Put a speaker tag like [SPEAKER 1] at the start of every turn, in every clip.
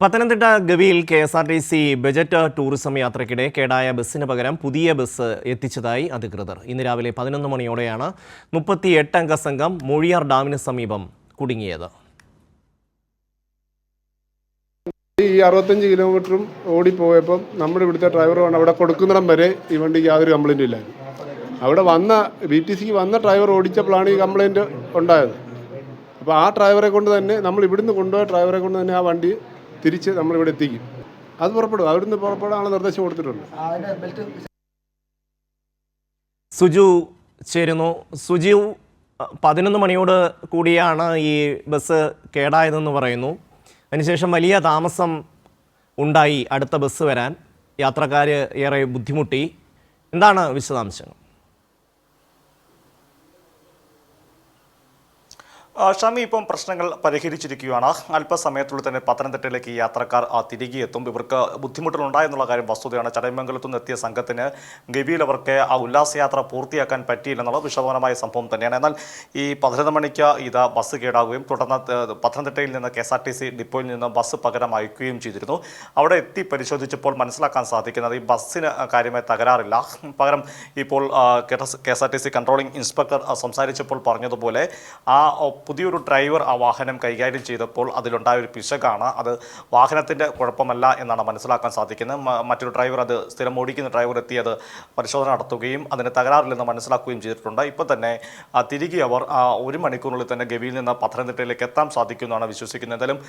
[SPEAKER 1] Pathanamthitta ഗവിയിൽ KSRTC budget tourism യാത്രയ്ക്കിടെ കേടായ ബസ്സിന് പകരം പുതിയ ബസ് എത്തിച്ചതായി അധികൃതർ. ഇന്ന് രാവിലെ 11 മണിയോടെയാണ് 38 അംഗ സംഘം മൂഴിയാർ ഡാമിന് സമീപം കുടുങ്ങിയത്.
[SPEAKER 2] ഈ 65 കിലോമീറ്ററും ഓടിപ്പോയപ്പം നമ്മുടെ ഇവിടുത്തെ ഡ്രൈവറാണ് അവിടെ കൊടുക്കുന്നിടം വരെ ഈ വണ്ടിക്ക് യാതൊരു കംപ്ലൈൻറ്റും ഇല്ലായിരുന്നു. അവിടെ വന്ന BTCക്ക് വന്ന ഡ്രൈവർ ഓടിച്ചപ്പോഴാണ് ഈ കംപ്ലൈൻറ്റ് ഉണ്ടായത്. അപ്പോൾ ആ ഡ്രൈവറെ കൊണ്ട് തന്നെ നമ്മൾ ഇവിടുന്ന് കൊണ്ടുപോയ ഡ്രൈവറെ കൊണ്ട് തന്നെ ആ വണ്ടി തിരിച്ച് നമ്മളിവിടെ എത്തിക്കും. അത് പുറപ്പെടും, അവിടുന്ന് പുറപ്പെടാനുള്ള നിർദ്ദേശം കൊടുത്തിട്ടുണ്ട്.
[SPEAKER 1] സുജു ചേരുന്നു. സുജു, 11 മണിയോട് കൂടിയാണ് ഈ ബസ് കേടായതെന്ന് പറയുന്നു. അതിനുശേഷം വലിയ താമസം ഉണ്ടായി അടുത്ത ബസ് വരാൻ. യാത്രക്കാർ ഏറെ ബുദ്ധിമുട്ടി. എന്താണ് വിശദാംശങ്ങൾ?
[SPEAKER 3] ഷമി, ഇപ്പം പ്രശ്നങ്ങൾ പരിഹരിച്ചിരിക്കുകയാണ്. അല്പസമയത്തുള്ളിൽ തന്നെ പത്തനംതിട്ടയിലേക്ക് യാത്രക്കാർ തിരികെ എത്തും. ഇവർക്ക് ബുദ്ധിമുട്ടുകളുണ്ടായെന്നുള്ള കാര്യം വസ്തുതയാണ്. ചടയമംഗലത്തു നിന്ന് എത്തിയ സംഘത്തിന് ഗവിയിൽ അവർക്ക് ആ ഉല്ലാസയാത്ര പൂർത്തിയാക്കാൻ പറ്റിയില്ലെന്നുള്ള വിഷമകരമായ സംഭവം തന്നെയാണ്. എന്നാൽ ഈ 11 മണിക്ക് ഇത് ബസ് കേടാകുകയും തുടർന്ന് പത്തനംതിട്ടയിൽ നിന്ന് KSRTC ഡിപ്പോയിൽ നിന്ന് ബസ് പകരം അയക്കുകയും ചെയ്തിരുന്നു. അവിടെ എത്തി പരിശോധിച്ചപ്പോൾ മനസ്സിലാക്കാൻ സാധിക്കുന്നത് ഈ ബസ്സിന് കാര്യമായി തകരാറില്ല. പകരം ഇപ്പോൾ KSRTC കൺട്രോളിംഗ് ഇൻസ്പെക്ടർ സംസാരിച്ചപ്പോൾ പറഞ്ഞതുപോലെ ആ പുതിയൊരു ഡ്രൈവർ ആ വാഹനം കൈകാര്യം ചെയ്തപ്പോൾ അതിലുണ്ടായ ഒരു പിശകാണ്. അത് വാഹനത്തിൻ്റെ കുഴപ്പമല്ല എന്നാണ് മനസ്സിലാക്കാൻ സാധിക്കുന്നത്. മറ്റൊരു ഡ്രൈവർ, അത് സ്ഥിരം ഓടിക്കുന്ന ഡ്രൈവർ എത്തി അത് പരിശോധന നടത്തുകയും അതിന് തകരാറില്ലെന്ന് മനസ്സിലാക്കുകയും ചെയ്തിട്ടുണ്ട്. ഇപ്പോൾ തന്നെ തിരികെ അവർ 1 മണിക്കൂറിനുള്ളിൽ തന്നെ ഗവിയിൽ നിന്ന് പത്തനംതിട്ടയിലേക്ക് എത്താൻ സാധിക്കുമെന്നാണ് വിശ്വസിക്കുന്നത്. എന്തായാലും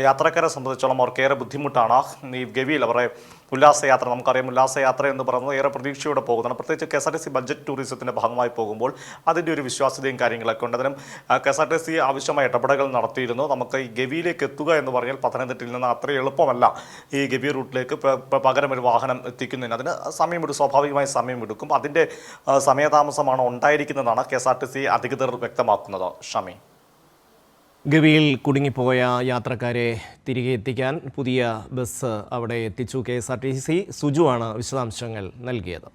[SPEAKER 3] യാത്രക്കാരെ സംബന്ധിച്ചോളം അവർക്ക് ഏറെ ബുദ്ധിമുട്ടാണ്. ഈ ഗവിയിൽ അവരെ ഉല്ലാസയാത്ര, നമുക്കറിയാം ഉല്ലാസയാത്ര എന്ന് പറയുന്നത് ഏറെ പ്രതീക്ഷയോടെ പോകുന്നതാണ്. പ്രത്യേകിച്ച് KSRTC ബഡ്ജറ്റ് ടൂറിസത്തിൻ്റെ ഭാഗമായി പോകുമ്പോൾ അതിൻ്റെ ഒരു വിശ്വാസ്യതയും കാര്യങ്ങളൊക്കെ ഉണ്ട്. അതിനും KSRTC ആവശ്യമായ ഇടപെടലുകൾ നടത്തിയിരുന്നു. നമുക്ക് ഈ ഗവിയിലേക്ക് എത്തുക എന്ന് പറഞ്ഞാൽ പത്തനംതിട്ടയിൽ നിന്ന് അത്ര എളുപ്പമല്ല. ഈ ഗവി റൂട്ടിലേക്ക് പകരം ഒരു വാഹനം എത്തിക്കുന്നതിന് അതിന് സ്വാഭാവികമായ സമയമെടുക്കും. അതിൻ്റെ സമയതാമസമാണ് ഉണ്ടായിരിക്കുന്നതാണ് KSRTC അധികൃതർ വ്യക്തമാക്കുന്നത്. ഷമി,
[SPEAKER 1] ഗവിയിൽ കുടുങ്ങിപ്പോയ യാത്രക്കാരെ തിരികെ എത്തിക്കാൻ പുതിയ ബസ് അവിടെ എത്തിച്ചു KSRTC. സുജു ആണ് വിശദാംശങ്ങൾ നൽകിയത്.